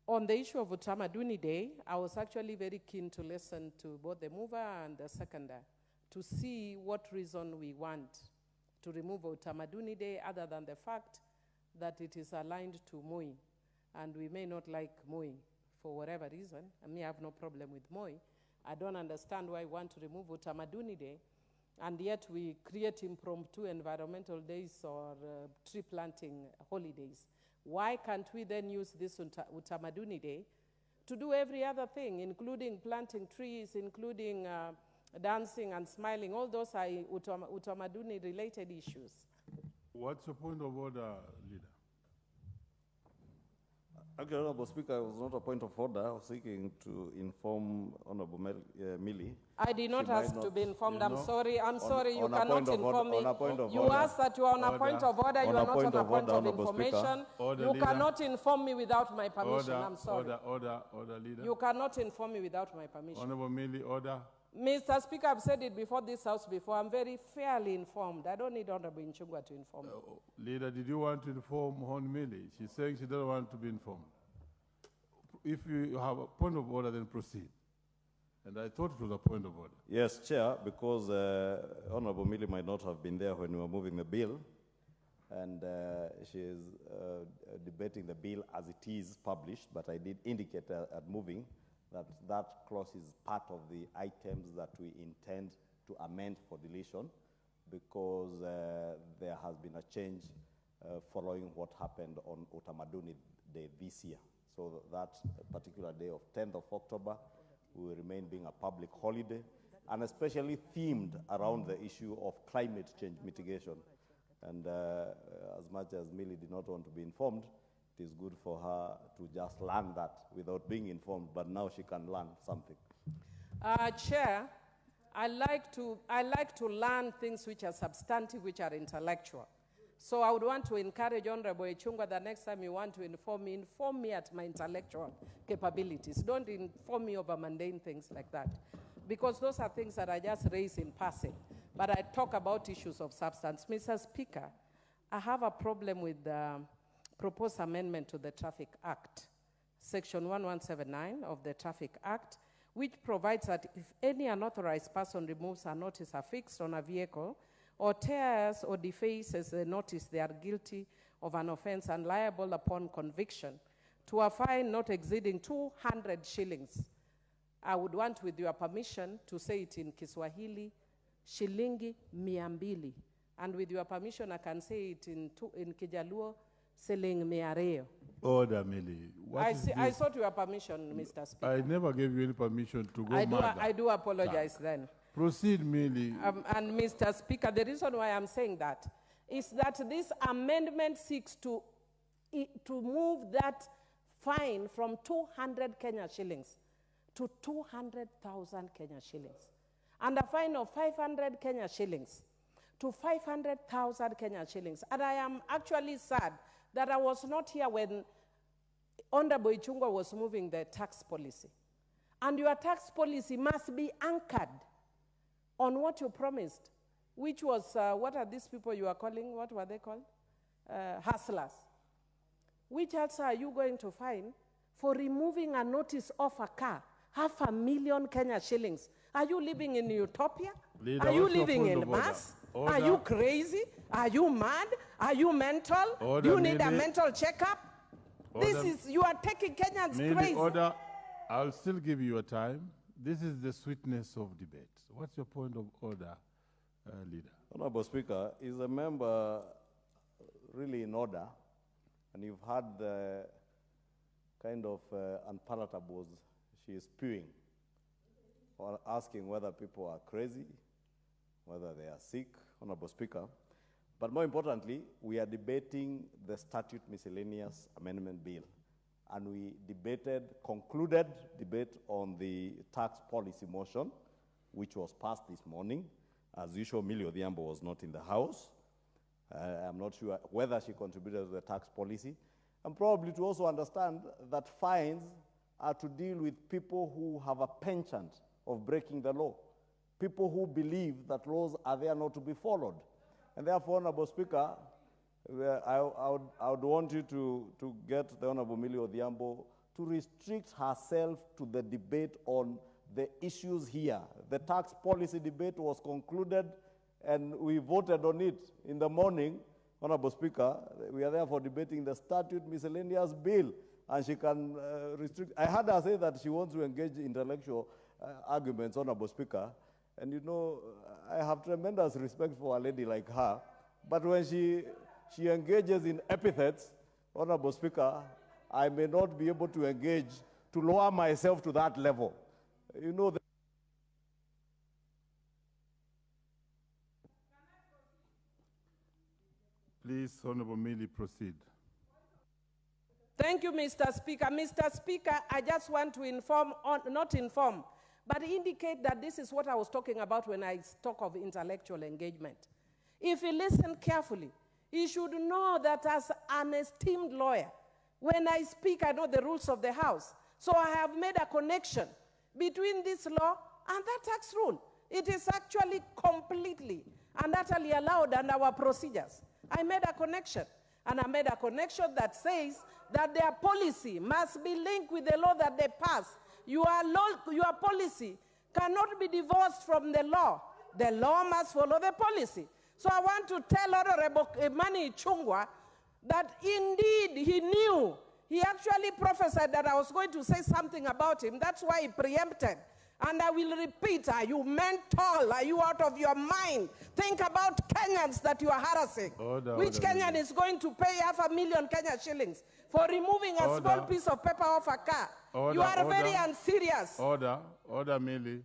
On the issue of Utamaduni Day, I was actually very keen to listen to both the mover and the seconder to see what reason we want to remove Utamaduni Day other than the fact that it is aligned to Moi. And we may not like Moi for whatever reason. I mean, I have no problem with Moi. I don't understand why we want to remove Utamaduni Day, and yet we create impromptu environmental days or tree planting holidays. Why can't we then use this Utamaduni Day to do every other thing, including planting trees, including dancing and smiling? All those are Utamaduni-related issues. What's your point of order, Leader? Actually, Honorable Speaker, it was not a point of order. I was seeking to inform Honorable Millie. I did not ask to be informed. I'm sorry. You cannot inform me. You order. asked that you are on a point of order. You are not on a point of information. Order, you Leader. cannot inform me without my permission. I'm sorry. Order, Leader. You cannot inform me without my permission. Honorable Millie, order. Mr. Speaker, I've said it before this House before. I'm very fairly informed. I don't need Honorable Nchungwa to inform me. Leader, did you want to inform Hon Millie? She's saying she doesn't want to be informed. If you have a point of order, then proceed. And I thought it was a point of order. Yes, Chair, because Honorable Millie might not have been there when we were moving the bill, and she is debating the bill as it is published, but I did indicate at moving that clause is part of the items that we intend to amend for deletion, because there has been a change following what happened on Utamaduni Day this year. So that particular day of 10th of October will remain being a public holiday, and especially themed around the issue of climate change mitigation. And as much as Millie did not want to be informed, it is good for her to just learn that without being informed, but now she can learn something. Chair, I like to learn things which are substantive, which are intellectual. So I would want to encourage Honorable Ichungwa, the next time you want to inform me at my intellectual capabilities. Don't inform me over mundane things like that, because those are things that I just raise in passing. But I talk about issues of substance. Mr. Speaker, I have a problem with the proposed amendment to the Traffic Act, Section 1179 of the Traffic Act, which provides that if any unauthorized person removes a notice affixed on a vehicle or tears or defaces the notice, they are guilty of an offense and liable upon conviction to a fine not exceeding 200 shillings. I would want, with your permission, to say it in Kiswahili, shilingi 200. And with your permission, I can say it in Kijaluo, Seling Meareo. Order, Millie. I sought your permission, Mr. Speaker. I never gave you any permission to go I do apologize then. Proceed, Millie. And Mr. Speaker, the reason why I'm saying that is that this amendment seeks to move that fine from 200 Kenya shillings to 200,000 Kenya shillings. And a fine of 500 Kenya shillings to 500,000 Kenya shillings. And I am actually sad that I was not here when Honorable Ichungwa was moving the tax policy. And your tax policy must be anchored on what you promised, which was, what are these people you are calling? What were they called? Hustlers. Which hustlers are you going to fine for removing a notice off a car? 500,000 Kenya shillings. Are you living in utopia? Leader, are you living in Mars? Are you crazy? Are you mad? Are you mental? Order, do you need Millie. a mental checkup? You are taking Kenyans Millie, crazy. Order. I'll still give you a time. This is the sweetness of debate. What's your point of order, Leader? Honorable Speaker, is a member really in order? And you've had the kind of unpalatables she is spewing, or asking whether people are crazy, whether they are sick, Honorable Speaker. But more importantly, we are debating the Statute Miscellaneous Amendment Bill. And we concluded debate on the tax policy motion, which was passed this morning. As usual, Millie Odhiambo was not in the House. I'm not sure whether she contributed to the tax policy. And probably to also understand that fines are to deal with people who have a penchant of breaking the law, people who believe that laws are there not to be followed. And therefore, Honorable Speaker, I would want you to get the Honorable Millie Odhiambo to restrict herself to the debate on the issues here. The tax policy debate was concluded and we voted on it in the morning. Honorable Speaker, we are therefore debating the statute miscellaneous bill, and she can restrict. I heard her say that she wants to engage in intellectual arguments, Honorable Speaker, and you know, I have tremendous respect for a lady like her, but when she engages in epithets, Honorable Speaker, I may not be able to engage, to lower myself to that level. You know, Please, Honorable Millie, proceed. Thank you, Mr. Speaker. Mr. Speaker, I just want to but indicate that this is what I was talking about when I talk of intellectual engagement. If you listen carefully, you should know that as an esteemed lawyer, when I speak, I know the rules of the House. So I have made a connection between this law and that tax rule. It is actually completely and utterly allowed under our procedures. I made a connection, and I made a connection that says that their policy must be linked with the law that they pass. Your policy cannot be divorced from the law. The law must follow the policy. So I want to tell Honorable Imani Chungwa that indeed he knew. He actually prophesied that I was going to say something about him. That's why he preempted. And I will repeat, are you mental? Are you out of your mind? Think about Kenyans that you are harassing. Which Kenyan is going to pay 500,000 Kenya shillings for removing a small piece of paper off a car? You are very unserious. Order, Millie.